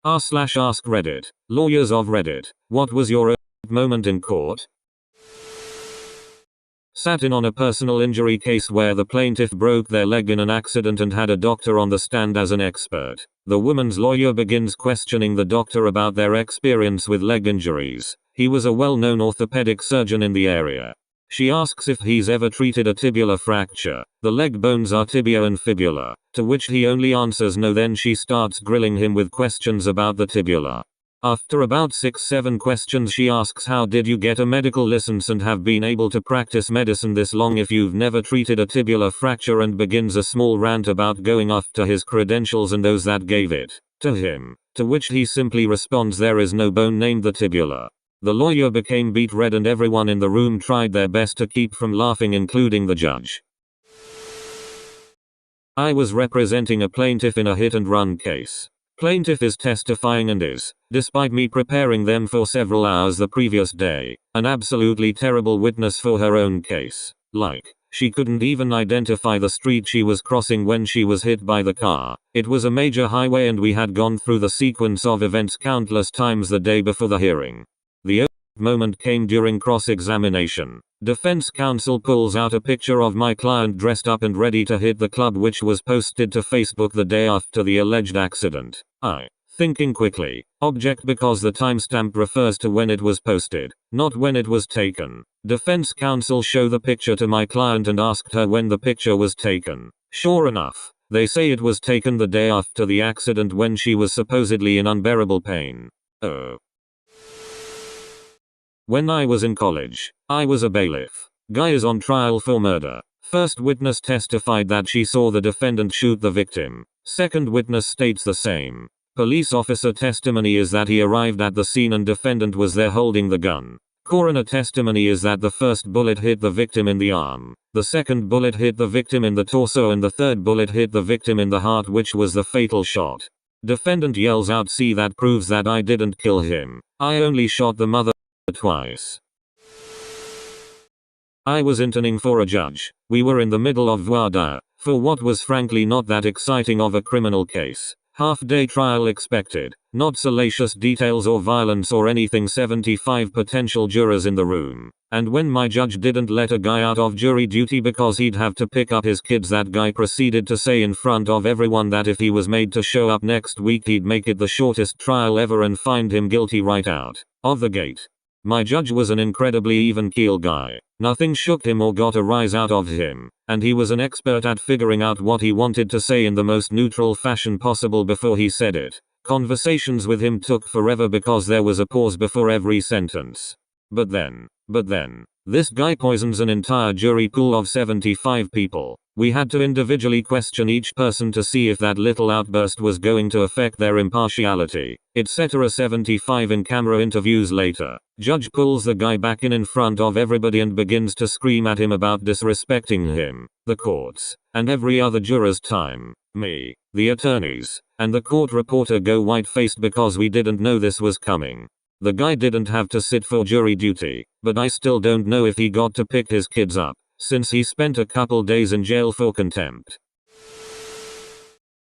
r/AskReddit. Lawyers of Reddit. What was your moment in court? Sat in on a personal injury case where the plaintiff broke their leg in an accident and had a doctor on the stand as an expert. The woman's lawyer begins questioning the doctor about their experience with leg injuries. He was a well-known orthopedic surgeon in the area. She asks if he's ever treated a tibular fracture. The leg bones are tibia and fibula, to which he only answers no. Then she starts grilling him with questions about the tibula. After about 6-7 questions, she asks, how did you get a medical license and have been able to practice medicine this long if you've never treated a tibular fracture, and begins a small rant about going after his credentials and those that gave it to him, to which he simply responds, there is no bone named the tibula. The lawyer became beet red and everyone in the room tried their best to keep from laughing, including the judge. I was representing a plaintiff in a hit-and-run case. Plaintiff is testifying and is, despite me preparing them for several hours the previous day, an absolutely terrible witness for her own case. Like, she couldn't even identify the street she was crossing when she was hit by the car. It was a major highway and we had gone through the sequence of events countless times the day before the hearing. The moment came during cross-examination. Defense counsel pulls out a picture of my client dressed up and ready to hit the club, which was posted to Facebook the day after the alleged accident. I, thinking quickly, object because the timestamp refers to when it was posted, not when it was taken. Defense counsel show the picture to my client and asked her when the picture was taken. Sure enough, they say it was taken the day after the accident when she was supposedly in unbearable pain. Oh. When I was in college, I was a bailiff. Guy is on trial for murder. First witness testified that she saw the defendant shoot the victim. Second witness states the same. Police officer testimony is that he arrived at the scene and defendant was there holding the gun. Coroner testimony is that the first bullet hit the victim in the arm. The second bullet hit the victim in the torso and the third bullet hit the victim in the heart, which was the fatal shot. Defendant yells out, see, that proves that I didn't kill him. I only shot the mother twice. I was interning for a judge. We were in the middle of voir dire, for what was frankly not that exciting of a criminal case. Half-day trial expected. Not salacious details or violence or anything. 75 potential jurors in the room. And when my judge didn't let a guy out of jury duty because he'd have to pick up his kids, that guy proceeded to say in front of everyone that if he was made to show up next week he'd make it the shortest trial ever and find him guilty right out of the gate. My judge was an incredibly even-keel guy. Nothing shook him or got a rise out of him, and he was an expert at figuring out what he wanted to say in the most neutral fashion possible before he said it. Conversations with him took forever because there was a pause before every sentence. But then, this guy poisons an entire jury pool of 75 people. We had to individually question each person to see if that little outburst was going to affect their impartiality, etc. 75 in-camera interviews later. Judge pulls the guy back in front of everybody and begins to scream at him about disrespecting him, the courts, and every other juror's time. Me, the attorneys, and the court reporter go white-faced because we didn't know this was coming. The guy didn't have to sit for jury duty, but I still don't know if he got to pick his kids up, since he spent a couple days in jail for contempt.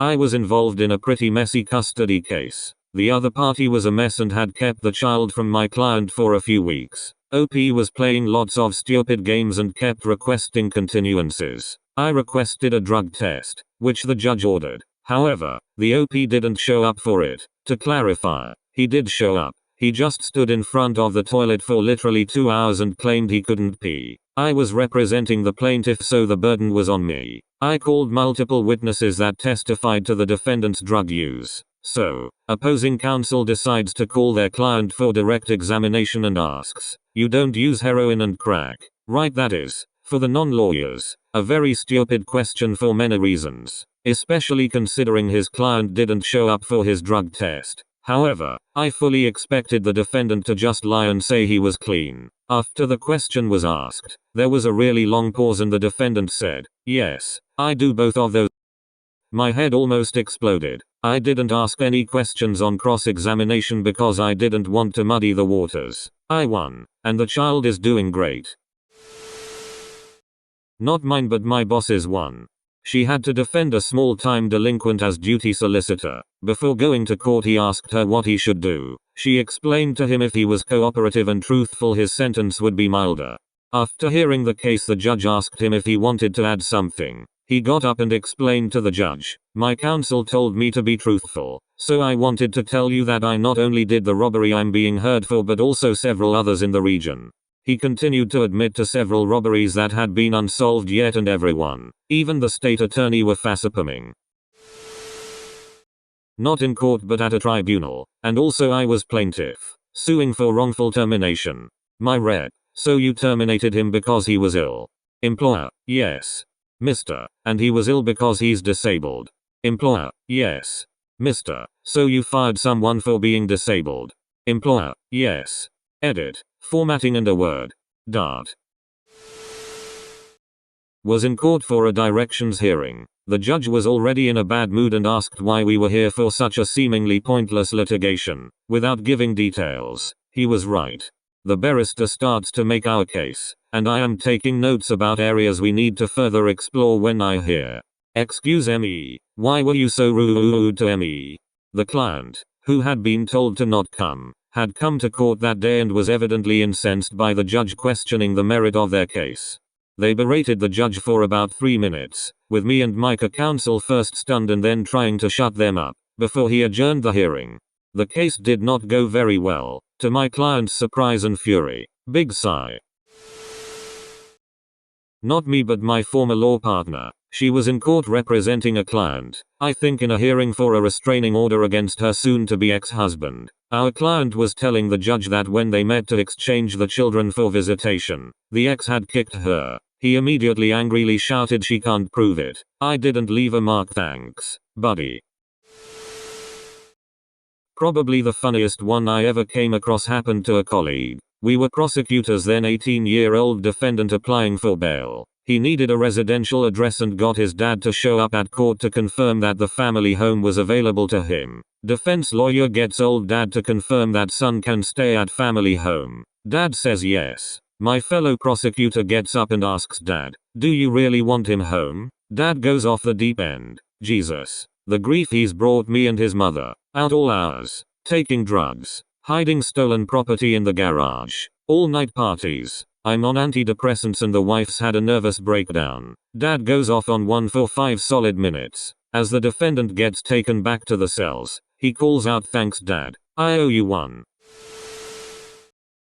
I was involved in a pretty messy custody case. The other party was a mess and had kept the child from my client for a few weeks. OP was playing lots of stupid games and kept requesting continuances. I requested a drug test, which the judge ordered. However, the OP didn't show up for it. To clarify, he did show up. He just stood in front of the toilet for literally 2 hours and claimed he couldn't pee. I was representing the plaintiff, so the burden was on me. I called multiple witnesses that testified to the defendant's drug use. So, opposing counsel decides to call their client for direct examination and asks, "You don't use heroin and crack, right?" That is, for the non-lawyers, a very stupid question for many reasons, especially considering his client didn't show up for his drug test. However, I fully expected the defendant to just lie and say he was clean. After the question was asked, there was a really long pause and the defendant said, "Yes, I do both of those." My head almost exploded. I didn't ask any questions on cross-examination because I didn't want to muddy the waters. I won, and the child is doing great. Not mine, but my boss's won. She had to defend a small-time delinquent as duty solicitor. Before going to court, he asked her what he should do. She explained to him if he was cooperative and truthful, his sentence would be milder. After hearing the case, the judge asked him if he wanted to add something. He got up and explained to the judge, "My counsel told me to be truthful, so I wanted to tell you that I not only did the robbery I'm being heard for but also several others in the region." He continued to admit to several robberies that had been unsolved yet, and everyone, even the state attorney, were facepalming. Not in court but at a tribunal, and also I was plaintiff, suing for wrongful termination. My red. So you terminated him because he was ill? Employer: yes. Mr. And he was ill because he's disabled? Employer: yes. Mr. So you fired someone for being disabled? Employer: yes. Edit. Formatting and a word. Dart. Was in court for a directions hearing. The judge was already in a bad mood and asked why we were here for such a seemingly pointless litigation, without giving details. He was right. The barrister starts to make our case, and I am taking notes about areas we need to further explore when I hear, "Excuse me, why were you so rude to me?" The client, who had been told to not come, had come to court that day and was evidently incensed by the judge questioning the merit of their case. They berated the judge for about 3 minutes, with me and my counsel first stunned and then trying to shut them up, before he adjourned the hearing. The case did not go very well, to my client's surprise and fury. Big sigh. Not me but my former law partner. She was in court representing a client, I think in a hearing for a restraining order against her soon-to-be ex-husband. Our client was telling the judge that when they met to exchange the children for visitation, the ex had kicked her. He immediately angrily shouted, "She can't prove it. I didn't leave a mark, thanks, buddy." Probably the funniest one I ever came across happened to a colleague. We were prosecutors then, 18-year-old defendant applying for bail. He needed a residential address and got his dad to show up at court to confirm that the family home was available to him. Defense lawyer gets old dad to confirm that son can stay at family home. Dad says yes. My fellow prosecutor gets up and asks dad, "Do you really want him home?" Dad goes off the deep end. Jesus. The grief he's brought me and his mother. Out all hours. Taking drugs. Hiding stolen property in the garage. All night parties. I'm on antidepressants and the wife's had a nervous breakdown. Dad goes off on one for 5 solid minutes. As the defendant gets taken back to the cells, he calls out, "Thanks dad. I owe you one."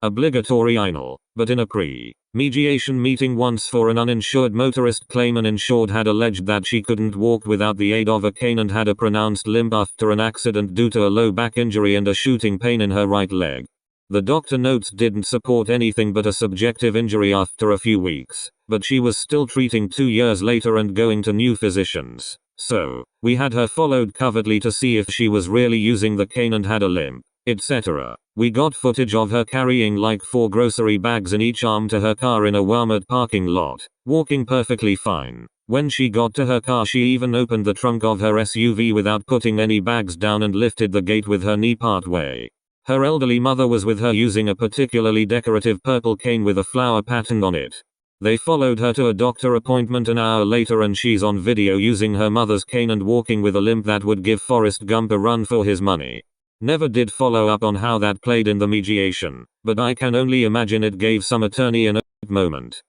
Obligatory anal, but in a pre-mediation meeting once for an uninsured motorist claim, an insured had alleged that she couldn't walk without the aid of a cane and had a pronounced limp after an accident due to a low back injury and a shooting pain in her right leg. The doctor notes didn't support anything but a subjective injury after a few weeks, but she was still treating 2 years later and going to new physicians. So, we had her followed covertly to see if she was really using the cane and had a limp, etc. We got footage of her carrying like 4 grocery bags in each arm to her car in a Walmart parking lot, walking perfectly fine. When she got to her car, she even opened the trunk of her SUV without putting any bags down and lifted the gate with her knee part way. Her elderly mother was with her using a particularly decorative purple cane with a flower pattern on it. They followed her to a doctor appointment an hour later and she's on video using her mother's cane and walking with a limp that would give Forrest Gump a run for his money. Never did follow up on how that played in the mediation, but I can only imagine it gave some attorney an moment.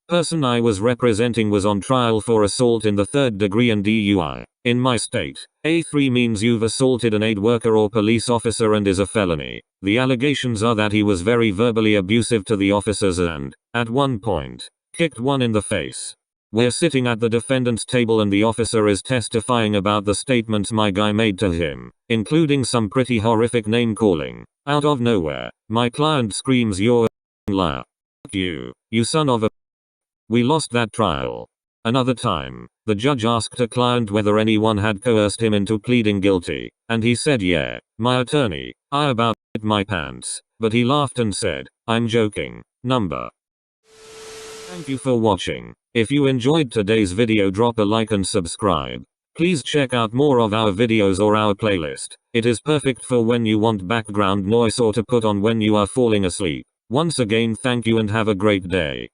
Person I was representing was on trial for assault in the 3rd degree and DUI. In my state, A3 means you've assaulted an aid worker or police officer and is a felony. The allegations are that he was very verbally abusive to the officers and, at one point, kicked one in the face. We're sitting at the defendant's table and the officer is testifying about the statements my guy made to him, including some pretty horrific name calling. Out of nowhere, my client screams, "You're a liar. You son of a..." We lost that trial. Another time, the judge asked a client whether anyone had coerced him into pleading guilty, and he said yeah. My attorney, I about shit my pants, but he laughed and said, "I'm joking." Number. Thank you for watching. If you enjoyed today's video, drop a like and subscribe. Please check out more of our videos or our playlist. It is perfect for when you want background noise or to put on when you are falling asleep. Once again, thank you and have a great day.